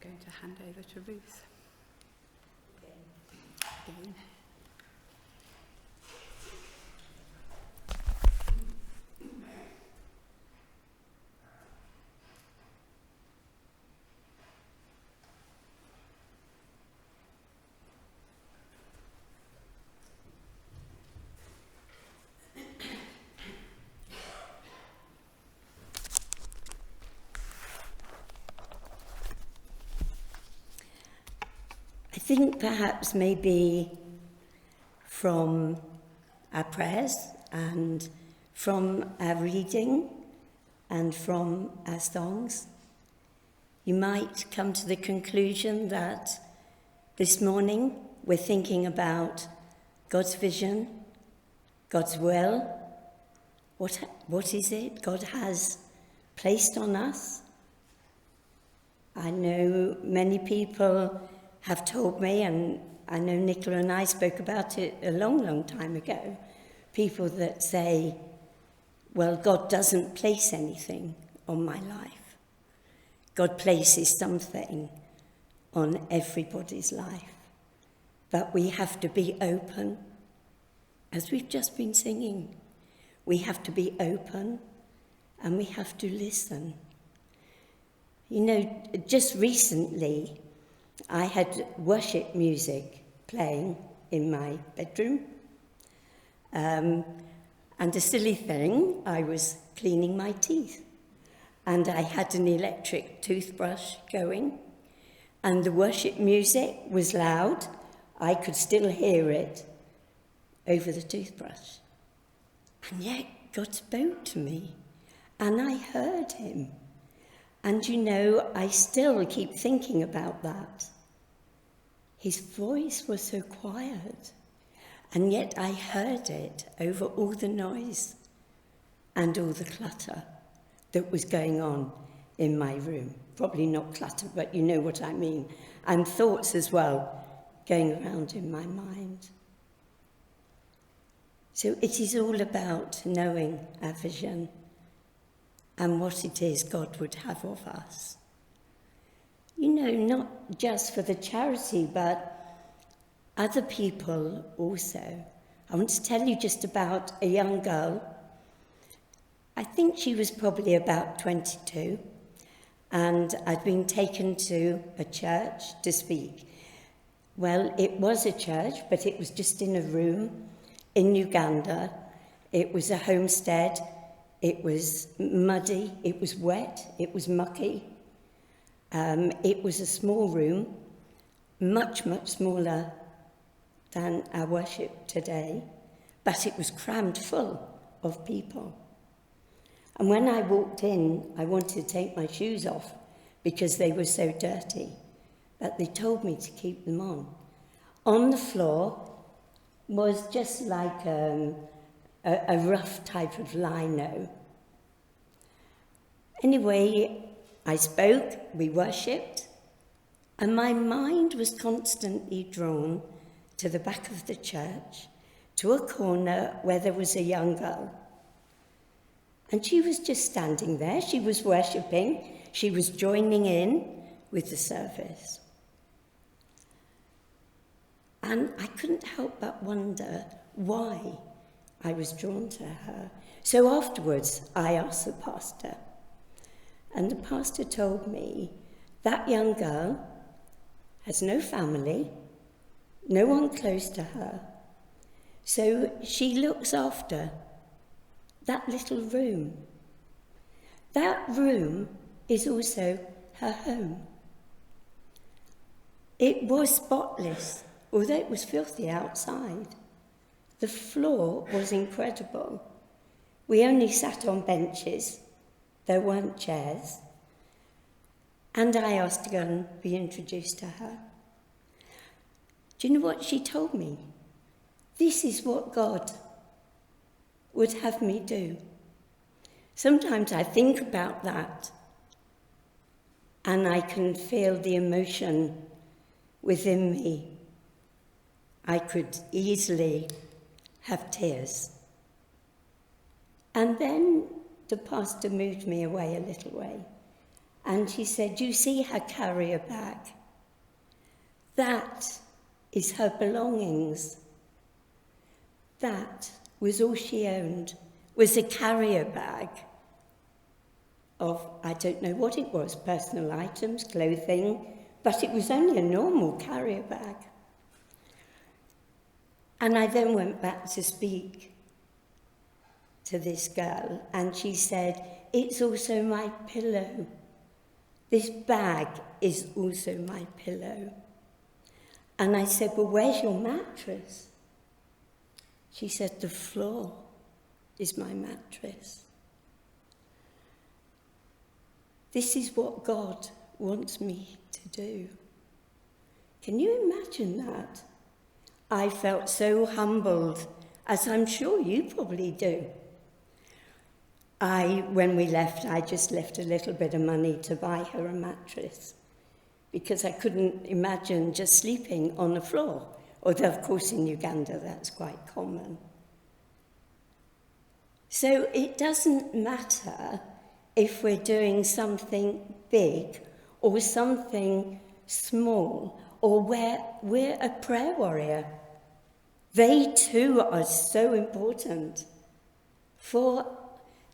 going to hand over to Ruth. Again. I think perhaps maybe from our prayers and from our reading and from our songs, you might come to the conclusion that this morning we're thinking about God's vision, God's will. What is it God has placed on us? I know many people have told me, and I know Nicola and I spoke about it a long, long time ago, people that say, well, God doesn't place anything on my life. God places something on everybody's life. But we have to be open, as we've just been singing. We have to be open and we have to listen. You know, just recently, I had worship music playing in my bedroom. And a silly thing, I was cleaning my teeth. And I had an electric toothbrush going. And the worship music was loud. I could still hear it over the toothbrush. And yet God spoke to me. And I heard him. And you know, I still keep thinking about that. His voice was so quiet, and yet I heard it over all the noise and all the clutter that was going on in my room. Probably not clutter, but you know what I mean. And thoughts as well going around in my mind. So it is all about knowing our vision and what it is God would have of us. You know, not just for the charity, but other people also. I want to tell you just about a young girl. I think she was probably about 22, and I'd been taken to a church to speak. Well, it was a church, but it was just in a room in Uganda. It was a homestead. It was muddy, it was wet, it was mucky. It was a small room, much, much smaller than our worship today, but it was crammed full of people. And when I walked in, I wanted to take my shoes off because they were so dirty, but they told me to keep them on. On the floor was just like a rough type of lino. Anyway, I spoke, we worshipped, and my mind was constantly drawn to the back of the church, to a corner where there was a young girl. And she was just standing there, she was worshipping, she was joining in with the service. And I couldn't help but wonder why I was drawn to her. So afterwards, I asked the pastor, and the pastor told me that young girl has no family, no one close to her, so she looks after that little room. That room is also her home. It was spotless, although it was filthy outside. The floor was incredible. We only sat on benches. There weren't chairs. And I asked to go and be introduced to her. Do you know what she told me? This is what God would have me do. Sometimes I think about that and I can feel the emotion within me. I could easily have tears. And then the pastor moved me away a little way, And she said, "You see her carrier bag? That is her belongings. That was all she owned, was a carrier bag of, I don't know what it was, personal items, clothing, but it was only a normal carrier bag." And I then went back to speak to this girl, and she said, "It's also my pillow. This bag is also my pillow." And I said, "Well, where's your mattress?" She said, "The floor is my mattress." This is what God wants me to do. Can you imagine that? I felt so humbled, as I'm sure you probably do. When we left, I just left a little bit of money to buy her a mattress because I couldn't imagine just sleeping on the floor, although, of course, in Uganda that's quite common. So it doesn't matter if we're doing something big or something small, or where we're a prayer warrior. They too are so important for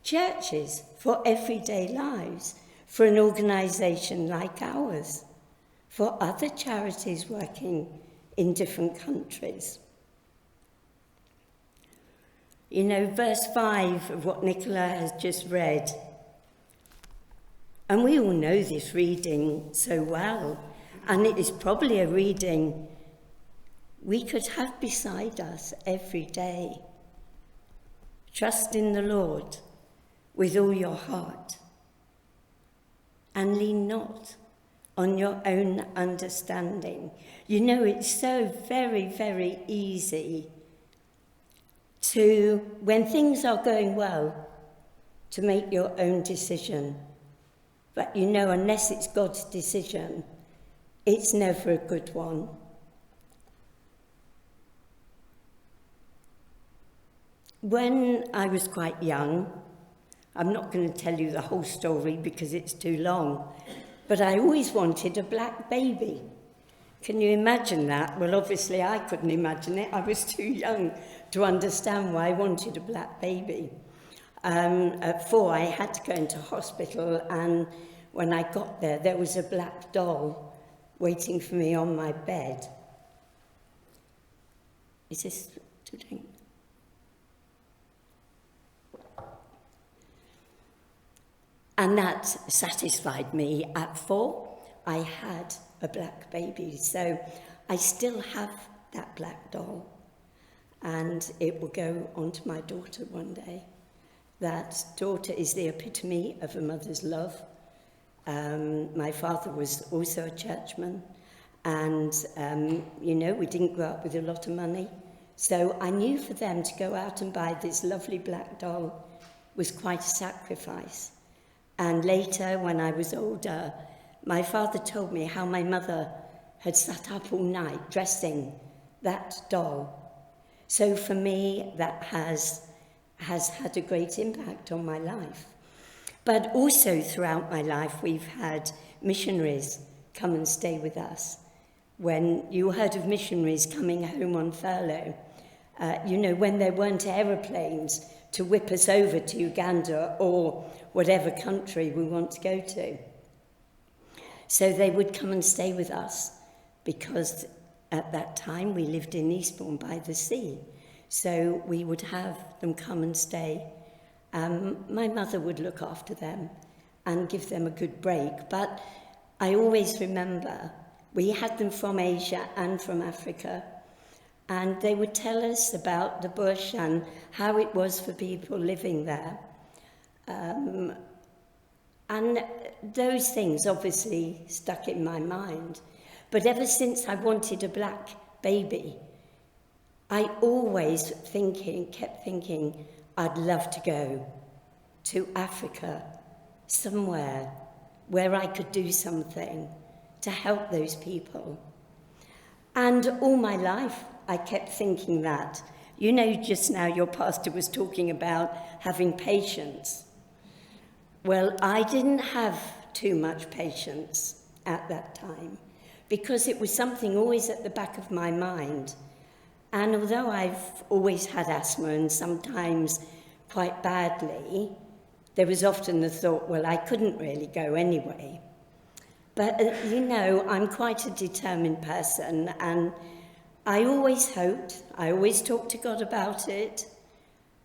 churches, for everyday lives, for an organisation like ours, for other charities working in different countries. You know, verse 5 of what Nicola has just read, and we all know this reading so well, and it is probably a reading we could have beside us every day. Trust in the Lord with all your heart, and lean not on your own understanding. You know, it's so very, very easy to, when things are going well, to make your own decision. But you know, unless it's God's decision, it's never a good one. When I was quite young, I'm not going to tell you the whole story because it's too long, but I always wanted a black baby. Can you imagine that? Well, obviously I couldn't imagine it. I was too young to understand why I wanted a black baby. At 4, I had to go into hospital, and when I got there, there was a black doll waiting for me on my bed. Is this doing? And that satisfied me. At 4, I had a black baby. So I still have that black doll. And it will go on to my daughter one day. That daughter is the epitome of a mother's love. My father was also a churchman. And, you know, we didn't grow up with a lot of money. So I knew for them to go out and buy this lovely black doll was quite a sacrifice. And later, when I was older, my father told me how my mother had sat up all night dressing that doll. So for me, that has had a great impact on my life. But also throughout my life, we've had missionaries come and stay with us. When you heard of missionaries coming home on furlough, you know, when there weren't aeroplanes to whip us over to Uganda or whatever country we want to go to. So they would come and stay with us because at that time we lived in Eastbourne by the sea. So we would have them come and stay. My mother would look after them and give them a good break. But I always remember we had them from Asia and from Africa. And they would tell us about the bush and how it was for people living there. And those things obviously stuck in my mind. But ever since I wanted a black baby, I always kept thinking, I'd love to go to Africa, somewhere where I could do something to help those people. And all my life, I kept thinking that. You know, just now your pastor was talking about having patience. Well, I didn't have too much patience at that time, because it was something always at the back of my mind. And although I've always had asthma, and sometimes quite badly, there was often the thought, well, I couldn't really go anyway. But, I'm quite a determined person, and I always hoped, I always talked to God about it,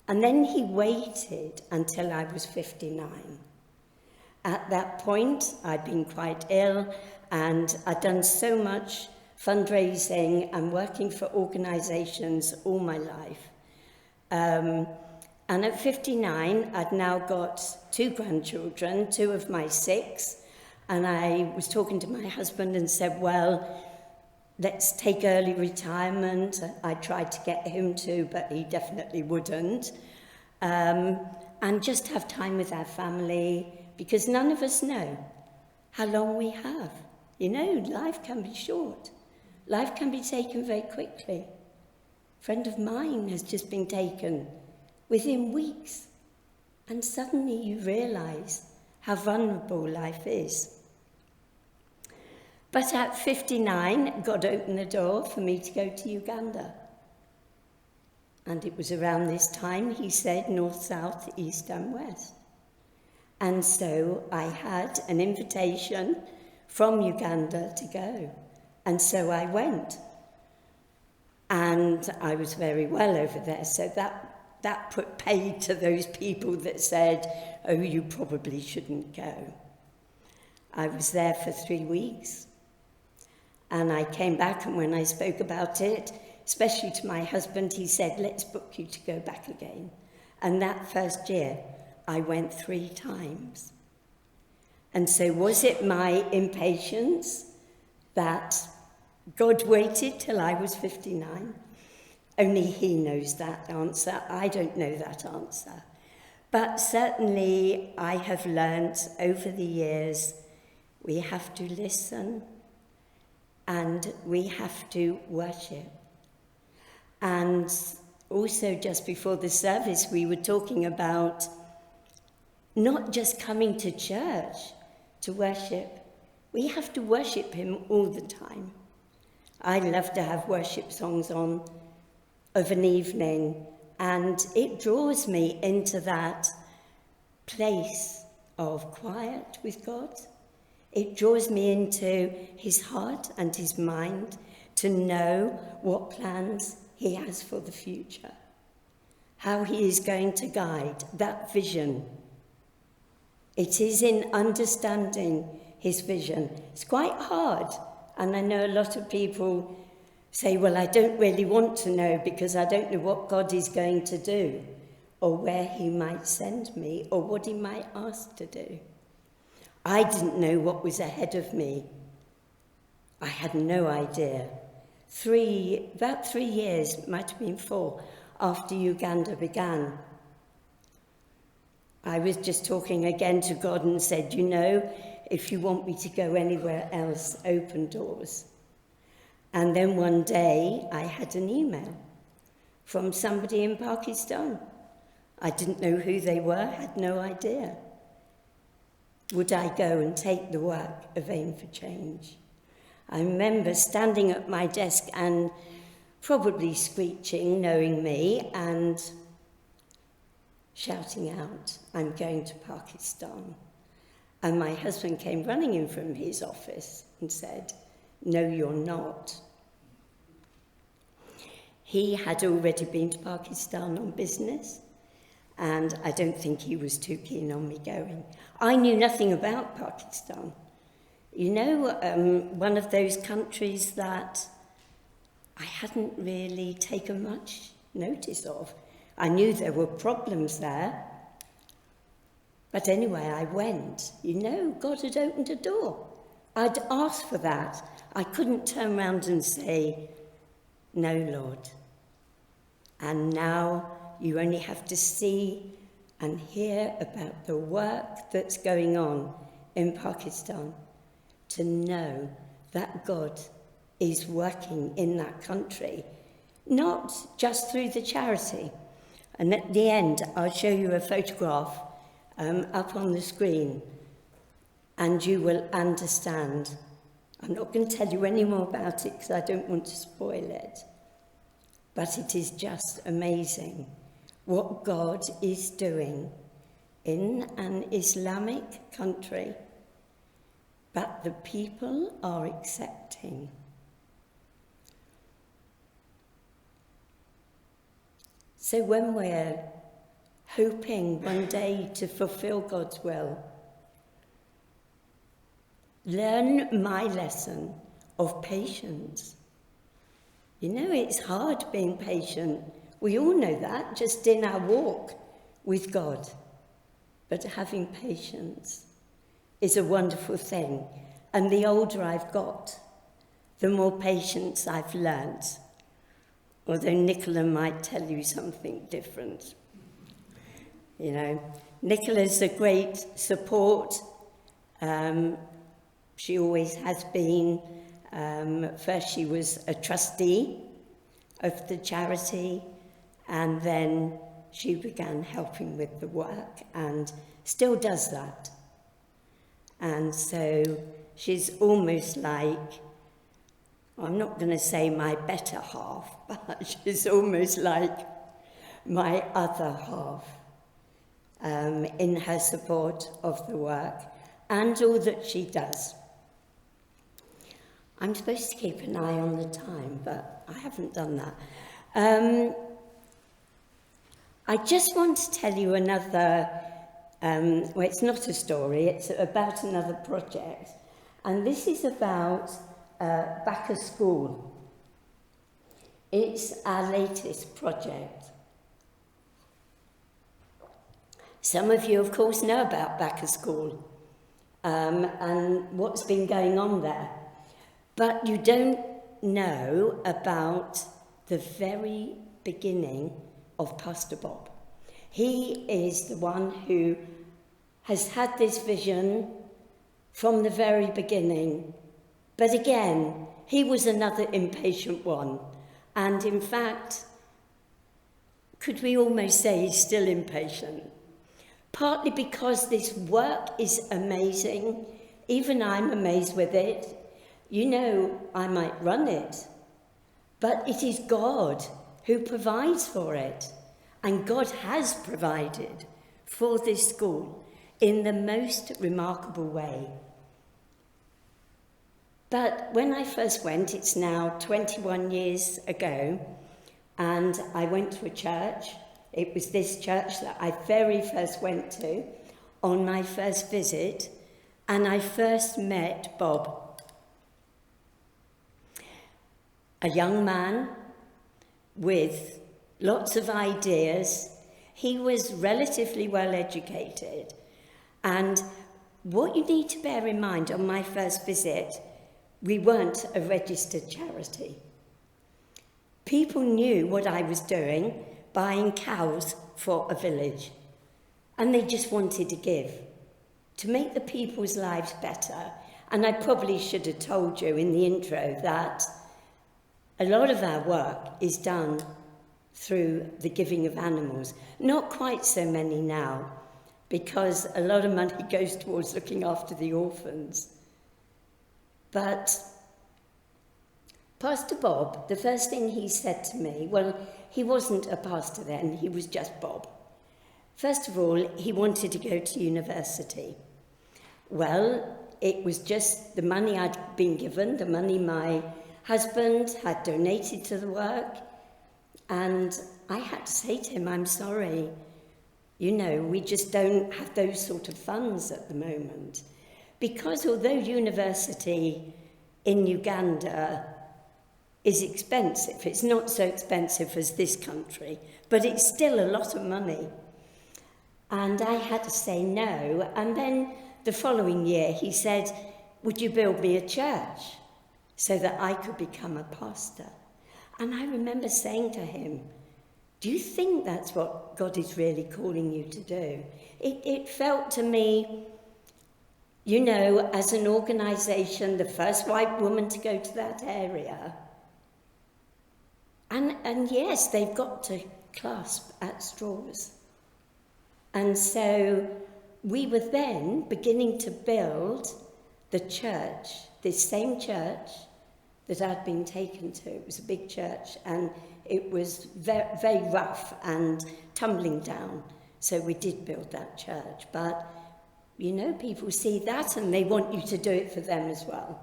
and then he waited until I was 59. At that point, I'd been quite ill, and I'd done so much fundraising and working for organisations all my life. And at 59, I'd now got 2 grandchildren, 2 of my 6, and I was talking to my husband and said, well, let's take early retirement. I tried to get him to, but he definitely wouldn't. And just have time with our family, because none of us know how long we have. Life can be short. Life can be taken very quickly. A friend of mine has just been taken within weeks, and suddenly you realise how vulnerable life is. But at 59, God opened the door for me to go to Uganda. And it was around this time he said north, south, east and west. And so I had an invitation from Uganda to go. And so I went. And I was very well over there. So that put paid to those people that said, oh, you probably shouldn't go. I was there for 3 weeks. And I came back, and when I spoke about it, especially to my husband, he said, let's book you to go back again. And that first year, I went 3 times. And so was it my impatience that God waited till I was 59? Only he knows that answer. I don't know that answer. But certainly I have learnt over the years, we have to listen and we have to worship. And also just before the service, we were talking about not just coming to church to worship. We have to worship him all the time. I love to have worship songs on of an evening, and it draws me into that place of quiet with God. It draws me into his heart and his mind to know what plans he has for the future, how he is going to guide that vision. It is in understanding his vision. It's quite hard, and I know a lot of people say, well, I don't really want to know because I don't know what God is going to do, or where he might send me, or what he might ask to do. I didn't know what was ahead of me. I had no idea. About 3 years, might have been 4, after Uganda began, I was just talking again to God and said, if you want me to go anywhere else, open doors. And then one day I had an email from somebody in Pakistan. I didn't know who they were, had no idea. Would I go and take the work of Aim for Change? I remember standing at my desk and probably screeching, knowing me, and shouting out, I'm going to Pakistan. And my husband came running in from his office and said, no, you're not. He had already been to Pakistan on business, and I don't think he was too keen on me going. I knew nothing about Pakistan. One of those countries that I hadn't really taken much notice of. I knew there were problems there. But anyway, I went. God had opened a door. I'd asked for that. I couldn't turn around and say, no, Lord. And now you only have to see and hear about the work that's going on in Pakistan to know that God is working in that country, not just through the charity. And at the end, I'll show you a photograph up on the screen. and you will understand. I'm not going to tell you any more about it because I don't want to spoil it. But it is just amazing what God is doing in an Islamic country, but the people are accepting. So when we're hoping one day to fulfill God's will, learn my lesson of patience. You know, it's hard being patient. We all know that, just in our walk with God. But having patience is a wonderful thing. And the older I've got, the more patience I've learned. Although Nicola might tell you something different. You know, Nicola's a great support. She always has been. First she was a trustee of the charity, and then she began helping with the work and still does that. And so she's almost like, I'm not going to say my better half, but she's almost like my other half in her support of the work and all that she does. I'm supposed to keep an eye on the time, but I haven't done that. I just want to tell you another, well, it's not a story, it's about another project. And this is about Back at School. It's our latest project. Some of you, of course, know about Back at School and what's been going on there. But you don't know about the very beginning of Pastor Bob. He is the one who has had this vision from the very beginning. But again, he was another impatient one. And in fact, could we almost say he's still impatient? Partly because this work is amazing. Even I'm amazed with it. You know, I might run it, but it is God who provides for it. And God has provided for this school in the most remarkable way. But when I first went, it's now 21 years ago, and I went to a church. It was this church that I very first went to on my first visit, and I first met Bob. A young man with lots of ideas. He was relatively well educated. And what you need to bear in mind on my first visit, we weren't a registered charity. People knew what I was doing, buying cows for a village. And they just wanted to give, to make the people's lives better. And I probably should have told you in the intro that a lot of our work is done through the giving of animals. Not quite so many now, because a lot of money goes towards looking after the orphans. But Pastor Bob, the first thing he said to me, well, he wasn't a pastor then, he was just Bob. First of all, he wanted to go to university. Well, it was just the money I'd been given, the money my husband had donated to the work, and I had to say to him, I'm sorry, you know, we just don't have those sort of funds at the moment. Because although university in Uganda is expensive, it's not so expensive as this country, but it's still a lot of money. And I had to say no, and then the following year he said, would you build me a church so that I could become a pastor? And I remember saying to him, do you think that's what God is really calling you to do? It felt to me, you know, as an organisation, the first white woman to go to that area. And yes, they've got to clasp at straws. And so we were then beginning to build the church, this same church that I'd been taken to. It was a big church, and it was very, very rough and tumbling down. So we did build that church. But, you know, people see that and they want you to do it for them as well.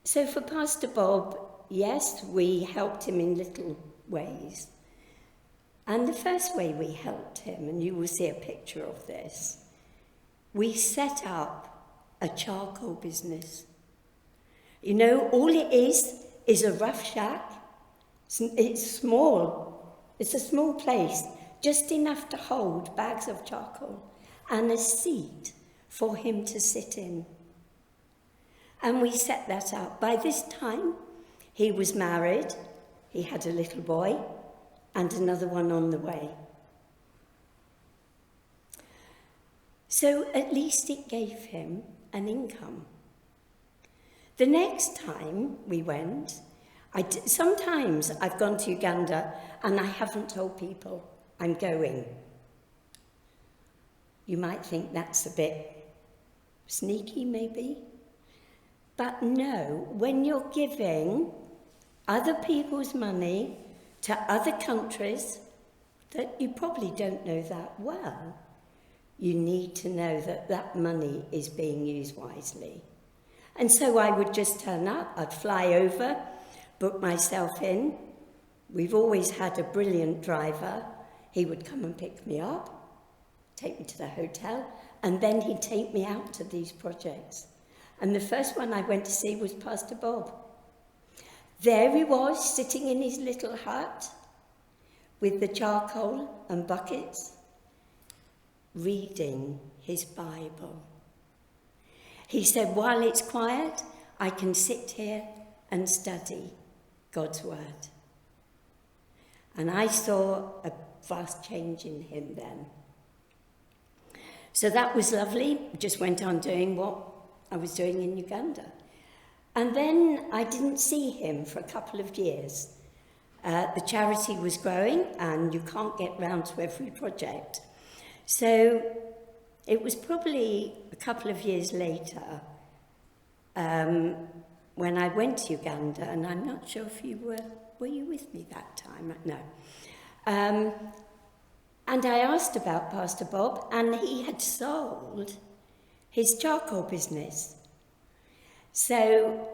So for Pastor Bob, yes, we helped him in little ways. And the first way we helped him, and you will see a picture of this, we set up a charcoal business. You know, all it is a rough shack. It's small. It's a small place, just enough to hold bags of charcoal and a seat for him to sit in. And we set that up. By this time, he was married. He had a little boy and another one on the way. So at least it gave him an income. The next time we went, sometimes I've gone to Uganda and I haven't told people I'm going. You might think that's a bit sneaky, maybe. But no, when you're giving other people's money to other countries that you probably don't know that well, you need to know that that money is being used wisely. And so I would just turn up, I'd fly over, book myself in. We've always had a brilliant driver. He would come and pick me up, take me to the hotel, and then he'd take me out to these projects. And the first one I went to see was Pastor Bob. There he was, sitting in his little hut with the charcoal and buckets, reading his Bible. He said, while it's quiet, I can sit here and study God's word. And I saw a vast change in him then. So that was lovely. Just went on doing what I was doing in Uganda. And then I didn't see him for a couple of years. The charity was growing and you can't get round to every project. So it was probably a couple of years later when I went to Uganda, and I'm not sure if you were you with me that time? No. And I asked about Pastor Bob, and he had sold his charcoal business. So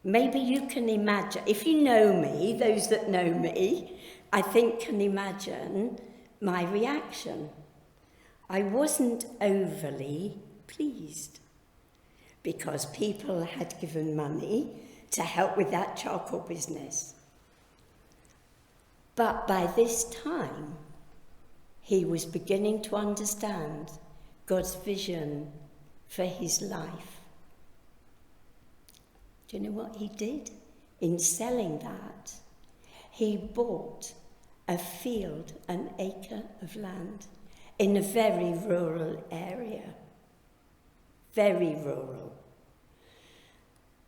maybe you can imagine, if you know me, those that know me, I think can imagine my reaction. I wasn't overly pleased because people had given money to help with that charcoal business. But by this time, he was beginning to understand God's vision for his life. Do you know what he did? In selling that, he bought a field, an acre of land, in a very rural area. Very rural.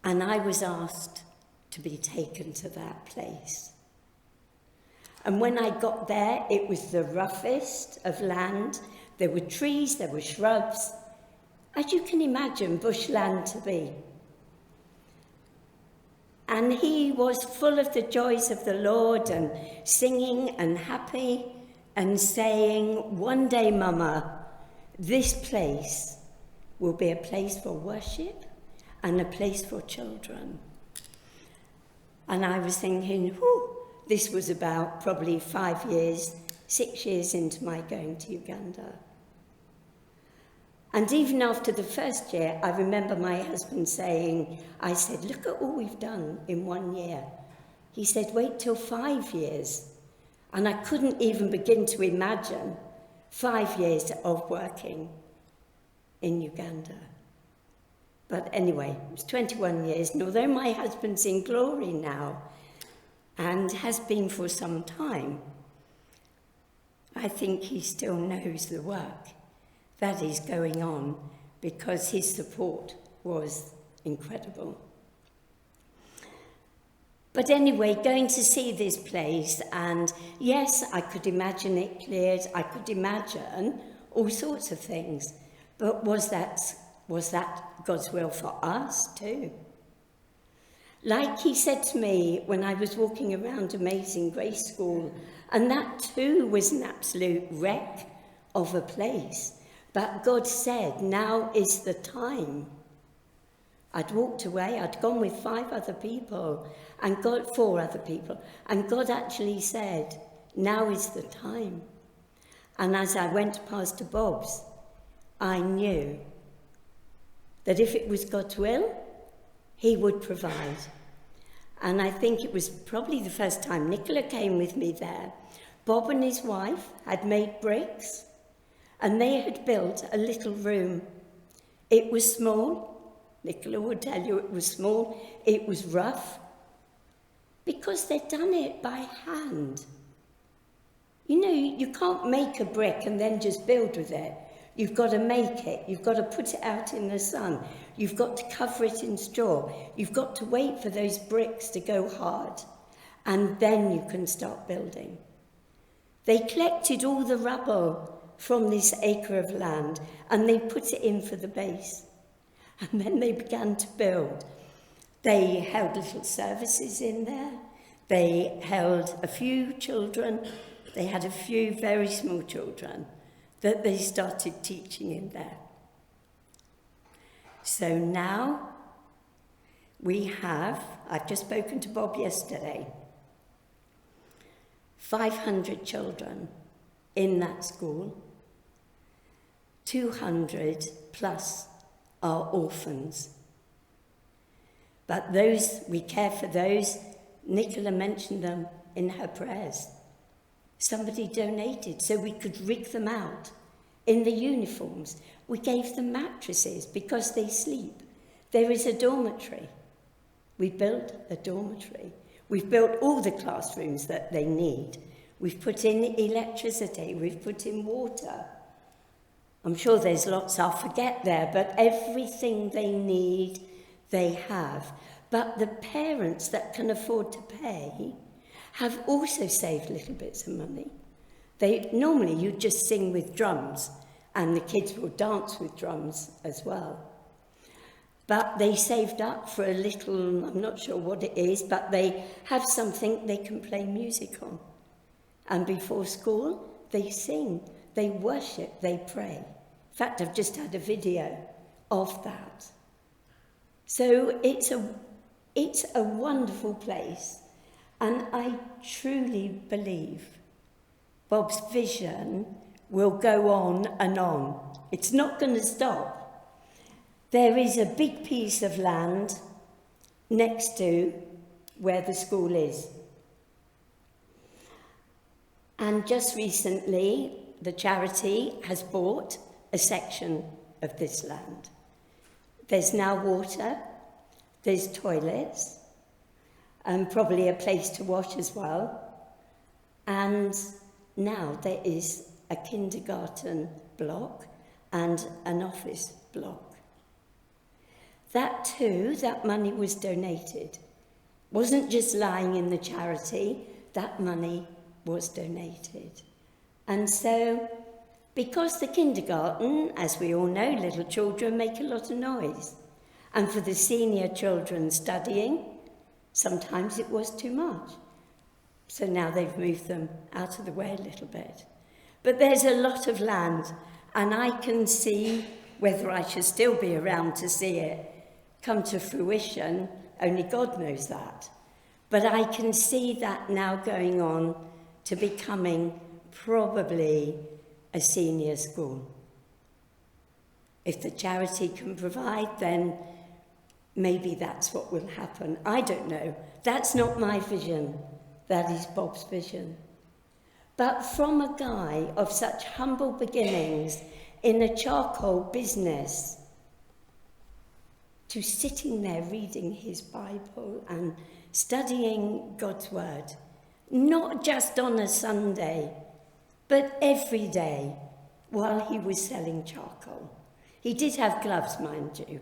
And I was asked to be taken to that place. And when I got there, it was the roughest of land. There were trees, there were shrubs, as you can imagine bushland to be. And he was full of the joys of the Lord and singing and happy and saying, one day, Mama, this place will be a place for worship and a place for children. And I was thinking, whew, this was about probably 6 years into my going to Uganda. And even after the first year, I remember my husband saying, I said, look at all we've done in 1 year. He said, wait till 5 years. And I couldn't even begin to imagine 5 years of working in Uganda. But anyway, it was 21 years, and although my husband's in glory now, and has been for some time, I think he still knows the work that is going on because his support was incredible. But anyway, going to see this place, and yes, I could imagine it cleared. I could imagine all sorts of things. But was that God's will for us too? Like he said to me when I was walking around Amazing Grace School, and that too was an absolute wreck of a place. But God said, now is the time. I'd walked away, I'd gone with 4 other people, and God actually said, now is the time. And as I went past to Bob's, I knew that if it was God's will, he would provide. And I think it was probably the first time Nicola came with me there. Bob and his wife had made bricks, and they had built a little room. It was small. Nicola would tell you it was small. It was rough, because they'd done it by hand. You know, you can't make a brick and then just build with it. You've got to make it. You've got to put it out in the sun. You've got to cover it in straw. You've got to wait for those bricks to go hard, and then you can start building. They collected all the rubble from this acre of land, and they put it in for the base. And then they began to build. They held little services in there. They held a few children. They had a few very small children that they started teaching in there. So now we have, I've just spoken to Bob yesterday, 500 children in that school. 200 plus are orphans. But those, we care for those. Nicola mentioned them in her prayers. Somebody donated so we could rig them out in the uniforms. We gave them mattresses because they sleep. There is a dormitory. We built a dormitory. We've built all the classrooms that they need. We've put in electricity. We've put in water. I'm sure there's lots I'll forget there, but everything they need, they have. But the parents that can afford to pay have also saved little bits of money. Normally you just sing with drums, and the kids will dance with drums as well. But they saved up for a little, I'm not sure what it is, but they have something they can play music on. And before school, they sing. They worship, they pray. In fact, I've just had a video of that. So it's a wonderful place, and I truly believe Bob's vision will go on and on. It's not going to stop. There is a big piece of land next to where the school is. And just recently, the charity has bought a section of this land. There's now water, there's toilets, and probably a place to wash as well. And now there is a kindergarten block and an office block. That too, that money was donated. Wasn't just lying in the charity, that money was donated. And so, because the kindergarten, as we all know, little children make a lot of noise. And for the senior children studying, sometimes it was too much. So now they've moved them out of the way a little bit. But there's a lot of land, and I can see, whether I should still be around to see it come to fruition, only God knows that. But I can see that now going on to becoming probably a senior school. If the charity can provide, then maybe that's what will happen. I don't know. That's not my vision. That is Bob's vision. But from a guy of such humble beginnings in a charcoal business to sitting there reading his Bible and studying God's word, not just on a Sunday, but every day while he was selling charcoal. He did have gloves, mind you,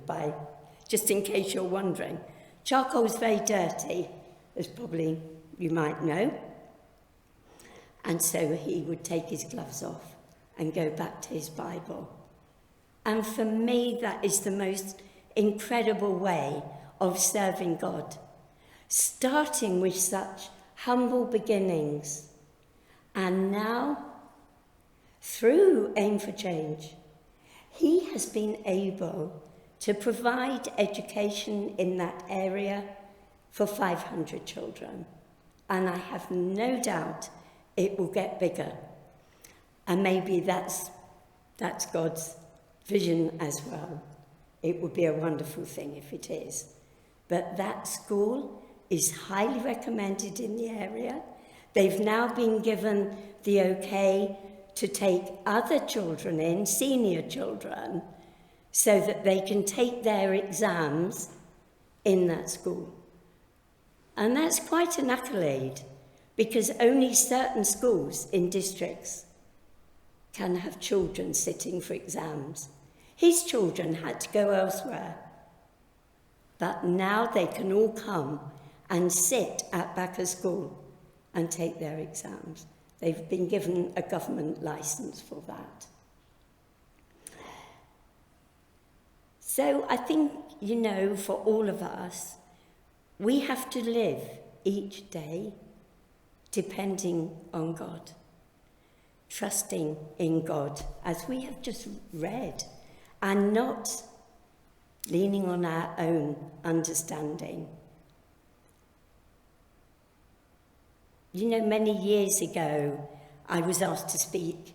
just in case you're wondering. Charcoal is very dirty, as probably you might know. And so he would take his gloves off and go back to his Bible. And for me, that is the most incredible way of serving God, starting with such humble beginnings. And now, through Aim for Change, he has been able to provide education in that area for 500 children. And I have no doubt it will get bigger. And maybe that's God's vision as well. It would be a wonderful thing if it is. But that school is highly recommended in the area. They've now been given the okay to take other children in, senior children, so that they can take their exams in that school. And that's quite an accolade, because only certain schools in districts can have children sitting for exams. His children had to go elsewhere, but now they can all come and sit at Backer School and take their exams. They've been given a government licence for that. So I think, for all of us, we have to live each day depending on God, trusting in God, as we have just read, and not leaning on our own understanding. Many years ago, I was asked to speak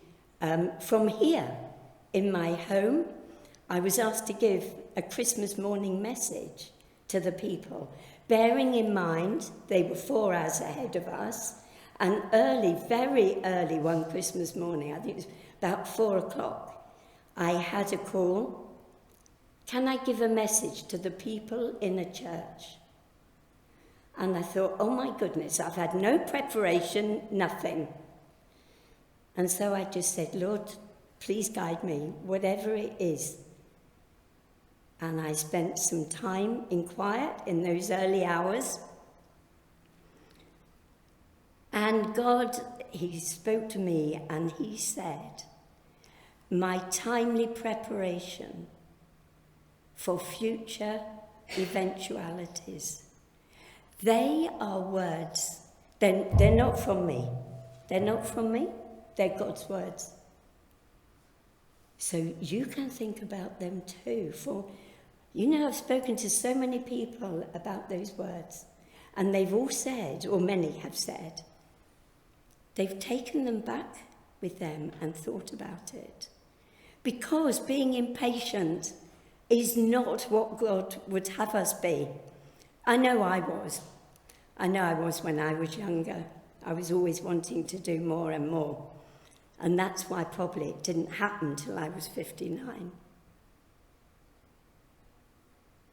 from here in my home. I was asked to give a Christmas morning message to the people, bearing in mind they were 4 hours ahead of us, and early, very early one Christmas morning, I think it was about 4 o'clock, I had a call. Can I give a message to the people in a church? And I thought, oh my goodness, I've had no preparation, nothing. And so I just said, Lord, please guide me, whatever it is. And I spent some time in quiet in those early hours. And God, he spoke to me and he said, my timely preparation for future eventualities. They are words. They're not from me. They're not from me. They're God's words. So you can think about them too. For, I've spoken to so many people about those words, and they've all said, or many have said, they've taken them back with them and thought about it. Because being impatient is not what God would have us be. I know I was. I know I was when I was younger. I was always wanting to do more and more. And that's why probably it didn't happen till I was 59.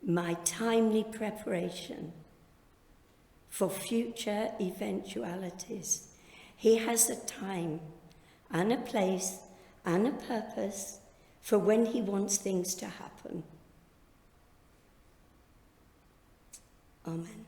My timely preparation for future eventualities. He has a time and a place and a purpose for when he wants things to happen. Amen.